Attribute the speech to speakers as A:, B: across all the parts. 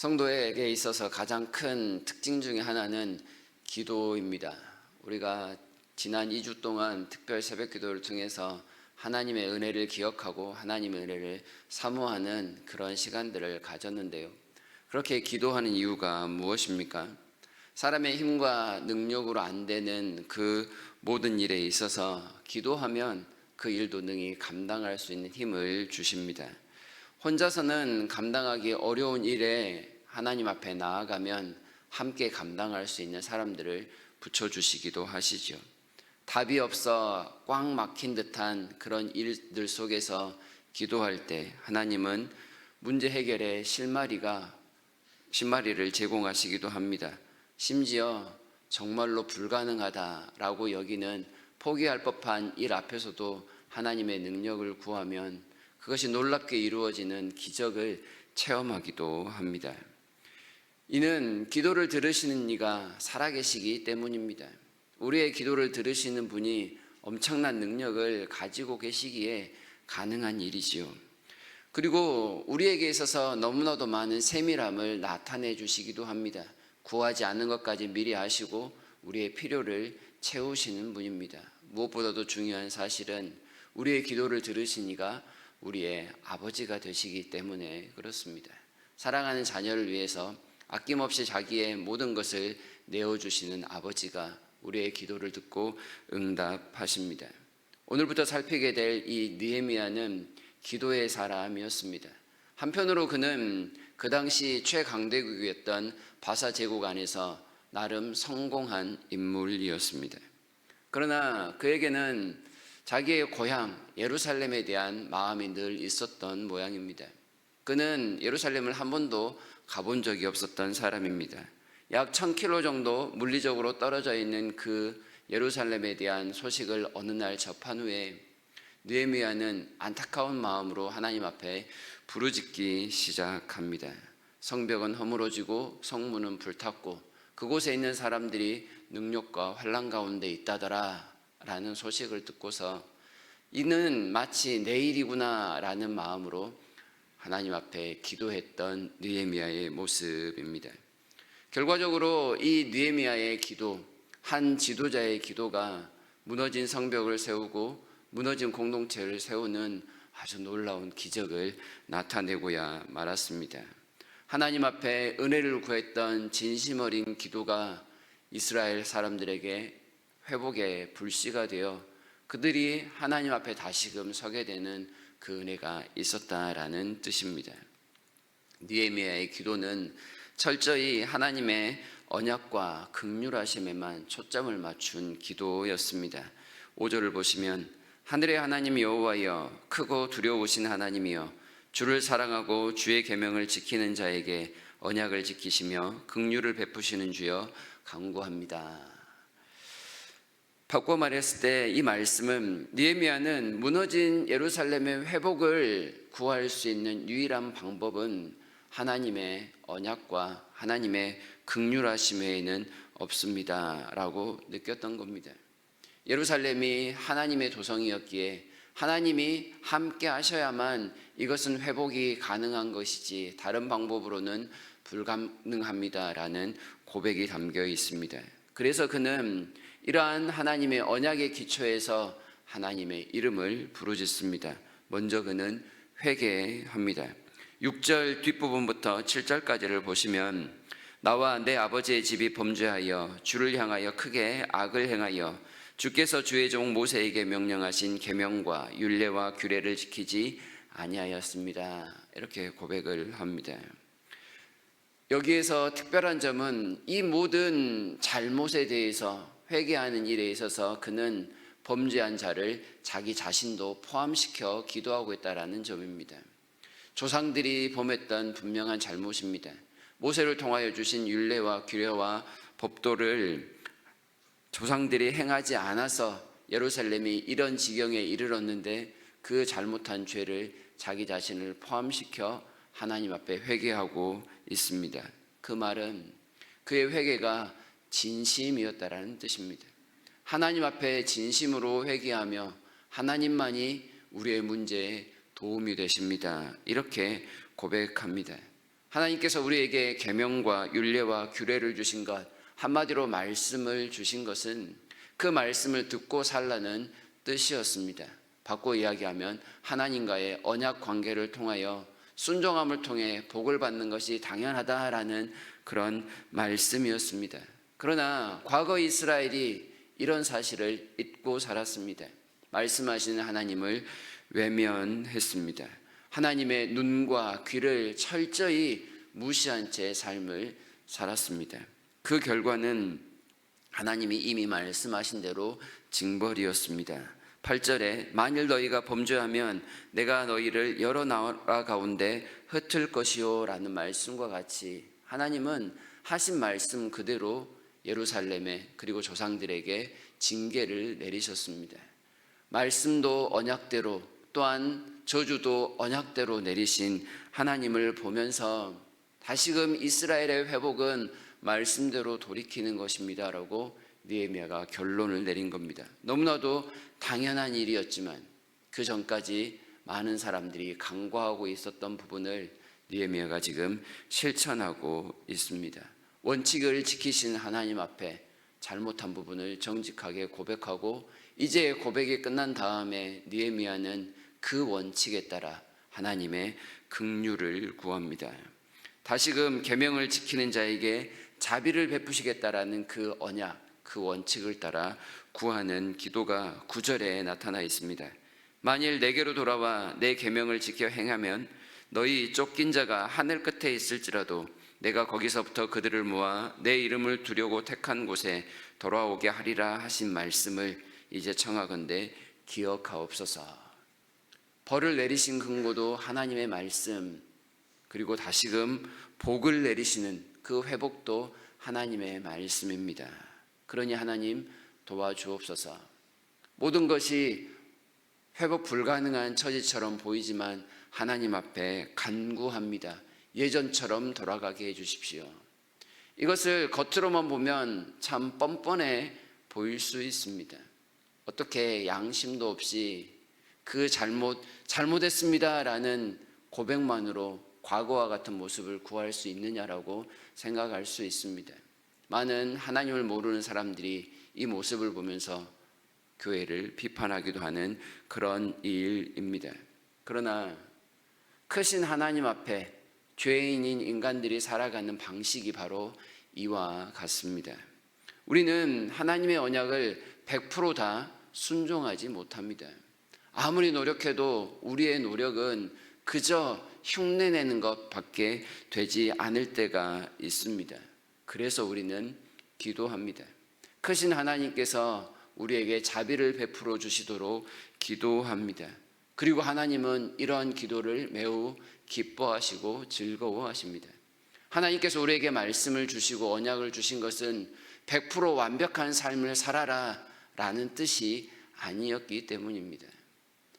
A: 성도에게 있어서 가장 큰 특징 중에 하나는 기도입니다. 우리가 지난 2주 동안 특별 새벽 기도를 통해서 하나님의 은혜를 기억하고 하나님의 은혜를 사모하는 그런 시간들을 가졌는데요. 그렇게 기도하는 이유가 무엇입니까? 사람의 힘과 능력으로 안 되는 그 모든 일에 있어서 기도하면 그 일도 능히 감당할 수 있는 힘을 주십니다. 혼자서는 감당하기 어려운 일에 하나님 앞에 나아가면 함께 감당할 수 있는 사람들을 붙여주시기도 하시죠. 답이 없어 꽉 막힌 듯한 그런 일들 속에서 기도할 때 하나님은 문제 해결의 실마리를 제공하시기도 합니다. 심지어 정말로 불가능하다라고 여기는 포기할 법한 일 앞에서도 하나님의 능력을 구하면 그것이 놀랍게 이루어지는 기적을 체험하기도 합니다. 이는 기도를 들으시는 이가 살아계시기 때문입니다. 우리의 기도를 들으시는 분이 엄청난 능력을 가지고 계시기에 가능한 일이지요. 그리고 우리에게 있어서 너무나도 많은 세밀함을 나타내 주시기도 합니다. 구하지 않는 것까지 미리 아시고 우리의 필요를 채우시는 분입니다. 무엇보다도 중요한 사실은 우리의 기도를 들으신 이가 우리의 아버지가 되시기 때문에 그렇습니다. 사랑하는 자녀를 위해서 아낌없이 자기의 모든 것을 내어주시는 아버지가 우리의 기도를 듣고 응답하십니다. 오늘부터 살피게 될 이 느헤미야는 기도의 사람이었습니다. 한편으로 그는 그 당시 최강대국이었던 바사 제국 안에서 나름 성공한 인물이었습니다. 그러나 그에게는 자기의 고향 예루살렘에 대한 마음이 늘 있었던 모양입니다. 그는 예루살렘을 한 번도 가본 적이 없었던 사람입니다. 약 1000km 정도 물리적으로 떨어져 있는 그 예루살렘에 대한 소식을 어느 날 접한 후에 느헤미야는 안타까운 마음으로 하나님 앞에 부르짖기 시작합니다. 성벽은 허물어지고 성문은 불탔고 그곳에 있는 사람들이 능욕과 환난 가운데 있다더라 라는 소식을 듣고서 이는 마치 내일이구나 라는 마음으로 하나님 앞에 기도했던 느헤미야의 모습입니다. 결과적으로 이 느헤미야의 기도, 한 지도자의 기도가 무너진 성벽을 세우고 무너진 공동체를 세우는 아주 놀라운 기적을 나타내고야 말았습니다. 하나님 앞에 은혜를 구했던 진심 어린 기도가 이스라엘 사람들에게 회복의 불씨가 되어 그들이 하나님 앞에 다시금 서게 되는 그 은혜가 있었다라는 뜻입니다. 느헤미야의 기도는 철저히 하나님의 언약과 긍휼하심에만 초점을 맞춘 기도였습니다. 5절을 보시면 하늘의 하나님 여호와여 크고 두려우신 하나님이여 주를 사랑하고 주의 계명을 지키는 자에게 언약을 지키시며 긍휼을 베푸시는 주여 간구합니다. 바꿔 말했을 때 이 말씀은 느헤미야는 무너진 예루살렘의 회복을 구할 수 있는 유일한 방법은 하나님의 언약과 하나님의 긍휼하심 외에는 없습니다 라고 느꼈던 겁니다. 예루살렘이 하나님의 도성이었기에 하나님이 함께 하셔야만 이것은 회복이 가능한 것이지 다른 방법으로는 불가능합니다라는 고백이 담겨 있습니다. 그래서 그는 이러한 하나님의 언약의 기초에서 하나님의 이름을 부르짖습니다. 먼저 그는 회개합니다. 6절 뒷부분부터 7절까지를 보시면 나와 내 아버지의 집이 범죄하여 주를 향하여 크게 악을 행하여 주께서 주의 종 모세에게 명령하신 계명과 율례와 규례를 지키지 아니하였습니다. 이렇게 고백을 합니다. 여기에서 특별한 점은 이 모든 잘못에 대해서 회개하는 일에 있어서 그는 범죄한 자를 자기 자신도 포함시켜 기도하고 있다는 점입니다. 조상들이 범했던 분명한 잘못입니다. 모세를 통하여 주신 율례와 규례와 법도를 조상들이 행하지 않아서 예루살렘이 이런 지경에 이르렀는데 그 잘못한 죄를 자기 자신을 포함시켜 하나님 앞에 회개하고 있습니다. 그 말은 그의 회개가 진심이었다라는 뜻입니다. 하나님 앞에 진심으로 회개하며 하나님만이 우리의 문제에 도움이 되십니다. 이렇게 고백합니다. 하나님께서 우리에게 계명과 율례와 규례를 주신 것, 한마디로 말씀을 주신 것은 그 말씀을 듣고 살라는 뜻이었습니다. 바꿔 이야기하면 하나님과의 언약 관계를 통하여 순종함을 통해 복을 받는 것이 당연하다라는 그런 말씀이었습니다. 그러나 과거 이스라엘이 이런 사실을 잊고 살았습니다. 말씀하시는 하나님을 외면했습니다. 하나님의 눈과 귀를 철저히 무시한 채 삶을 살았습니다. 그 결과는 하나님이 이미 말씀하신 대로 징벌이었습니다. 8절에 만일 너희가 범죄하면 내가 너희를 여러 나라 가운데 흩을 것이요 라는 말씀과 같이 하나님은 하신 말씀 그대로 예루살렘에 그리고 조상들에게 징계를 내리셨습니다. 말씀도 언약대로 또한 저주도 언약대로 내리신 하나님을 보면서 다시금 이스라엘의 회복은 말씀대로 돌이키는 것입니다 라고 느헤미야가 결론을 내린 겁니다. 너무나도 당연한 일이었지만 그 전까지 많은 사람들이 간과하고 있었던 부분을 느헤미야가 지금 실천하고 있습니다. 원칙을 지키신 하나님 앞에 잘못한 부분을 정직하게 고백하고 이제 고백이 끝난 다음에 느헤미야는 그 원칙에 따라 하나님의 긍휼을 구합니다. 다시금 계명을 지키는 자에게 자비를 베푸시겠다라는 그 언약, 그 원칙을 따라 구하는 기도가 9절에 나타나 있습니다. 만일 내게로 돌아와 내 계명을 지켜 행하면 너희 쫓긴 자가 하늘 끝에 있을지라도 내가 거기서부터 그들을 모아 내 이름을 두려고 택한 곳에 돌아오게 하리라 하신 말씀을 이제 청하건대 기억하옵소서. 벌을 내리신 근거도 하나님의 말씀, 그리고 다시금 복을 내리시는 그 회복도 하나님의 말씀입니다. 그러니 하나님 도와주옵소서. 모든 것이 회복 불가능한 처지처럼 보이지만 하나님 앞에 간구합니다. 예전처럼 돌아가게 해주십시오. 이것을 겉으로만 보면 참 뻔뻔해 보일 수 있습니다. 어떻게 양심도 없이 그 잘못했습니다라는 고백만으로 과거와 같은 모습을 구할 수 있느냐라고 생각할 수 있습니다. 많은 하나님을 모르는 사람들이 이 모습을 보면서 교회를 비판하기도 하는 그런 일입니다. 그러나 크신 하나님 앞에 죄인인 인간들이 살아가는 방식이 바로 이와 같습니다. 우리는 하나님의 언약을 100% 다 순종하지 못합니다. 아무리 노력해도 우리의 노력은 그저 흉내내는 것밖에 되지 않을 때가 있습니다. 그래서 우리는 기도합니다. 크신 하나님께서 우리에게 자비를 베풀어 주시도록 기도합니다. 그리고 하나님은 이러한 기도를 매우 기뻐하시고 즐거워하십니다. 하나님께서 우리에게 말씀을 주시고 언약을 주신 것은 100% 완벽한 삶을 살아라 라는 뜻이 아니었기 때문입니다.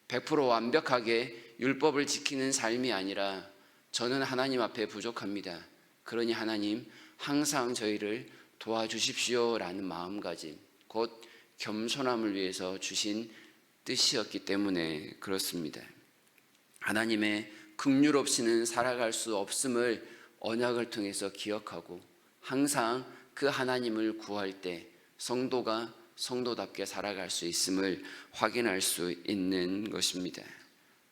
A: 100% 완벽하게 율법을 지키는 삶이 아니라 저는 하나님 앞에 부족합니다. 그러니 하나님 항상 저희를 도와주십시오 라는 마음가짐, 곧 겸손함을 위해서 주신 뜻이었기 때문에 그렇습니다. 하나님의 긍휼 없이는 살아갈 수 없음을 언약을 통해서 기억하고 항상 그 하나님을 구할 때 성도가 성도답게 살아갈 수 있음을 확인할 수 있는 것입니다.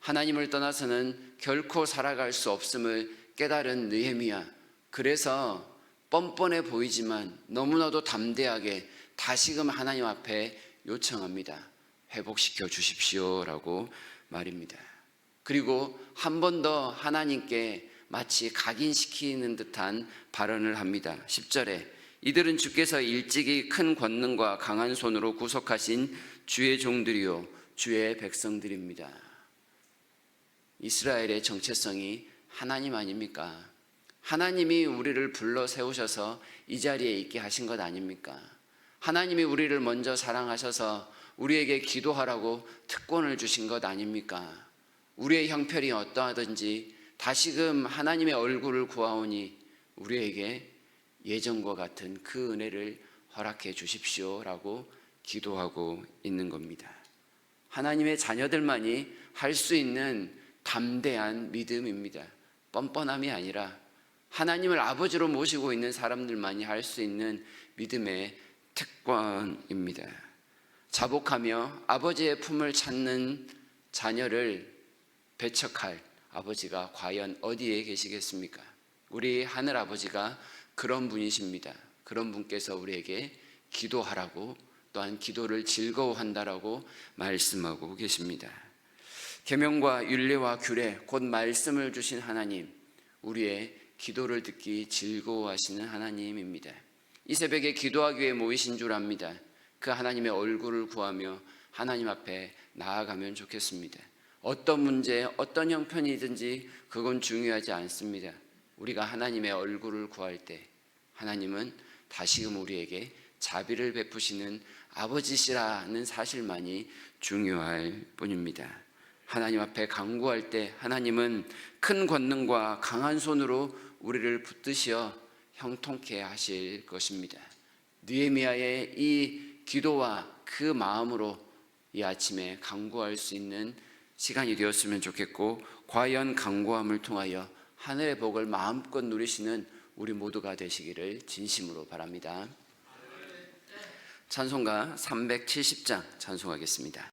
A: 하나님을 떠나서는 결코 살아갈 수 없음을 깨달은 느헤미야, 그래서 뻔뻔해 보이지만 너무나도 담대하게 다시금 하나님 앞에 요청합니다. 회복시켜 주십시오라고 말입니다. 그리고 한 번 더 하나님께 마치 각인시키는 듯한 발언을 합니다. 10절에 이들은 주께서 일찍이 큰 권능과 강한 손으로 구속하신 주의 종들이요 주의 백성들입니다. 이스라엘의 정체성이 하나님 아닙니까? 하나님이 우리를 불러 세우셔서 이 자리에 있게 하신 것 아닙니까? 하나님이 우리를 먼저 사랑하셔서 우리에게 기도하라고 특권을 주신 것 아닙니까? 우리의 형편이 어떠하든지 다시금 하나님의 얼굴을 구하오니 우리에게 예전과 같은 그 은혜를 허락해 주십시오라고 기도하고 있는 겁니다. 하나님의 자녀들만이 할 수 있는 담대한 믿음입니다. 뻔뻔함이 아니라 하나님을 아버지로 모시고 있는 사람들만이 할 수 있는 믿음의 특권입니다. 자복하며 아버지의 품을 찾는 자녀를 배척할 아버지가 과연 어디에 계시겠습니까? 우리 하늘 아버지가 그런 분이십니다. 그런 분께서 우리에게 기도하라고, 또한 기도를 즐거워한다라고 말씀하고 계십니다. 계명과 율례와 규례, 곧 말씀을 주신 하나님, 우리의 기도를 듣기 즐거워하시는 하나님입니다. 이 새벽에 기도하기 위해 모이신 줄 압니다. 그 하나님의 얼굴을 구하며 하나님 앞에 나아가면 좋겠습니다. 어떤 문제, 어떤 형편이든지 그건 중요하지 않습니다. 우리가 하나님의 얼굴을 구할 때 하나님은 다시금 우리에게 자비를 베푸시는 아버지시라는 사실만이 중요할 뿐입니다. 하나님 앞에 간구할 때 하나님은 큰 권능과 강한 손으로 우리를 붙드셔 형통케 하실 것입니다. 느헤미야의 이 기도와 그 마음으로 이 아침에 간구할 수 있는 시간이 되었으면 좋겠고, 과연 간구함을 통하여 하늘의 복을 마음껏 누리시는 우리 모두가 되시기를 진심으로 바랍니다. 찬송가 370장 찬송하겠습니다.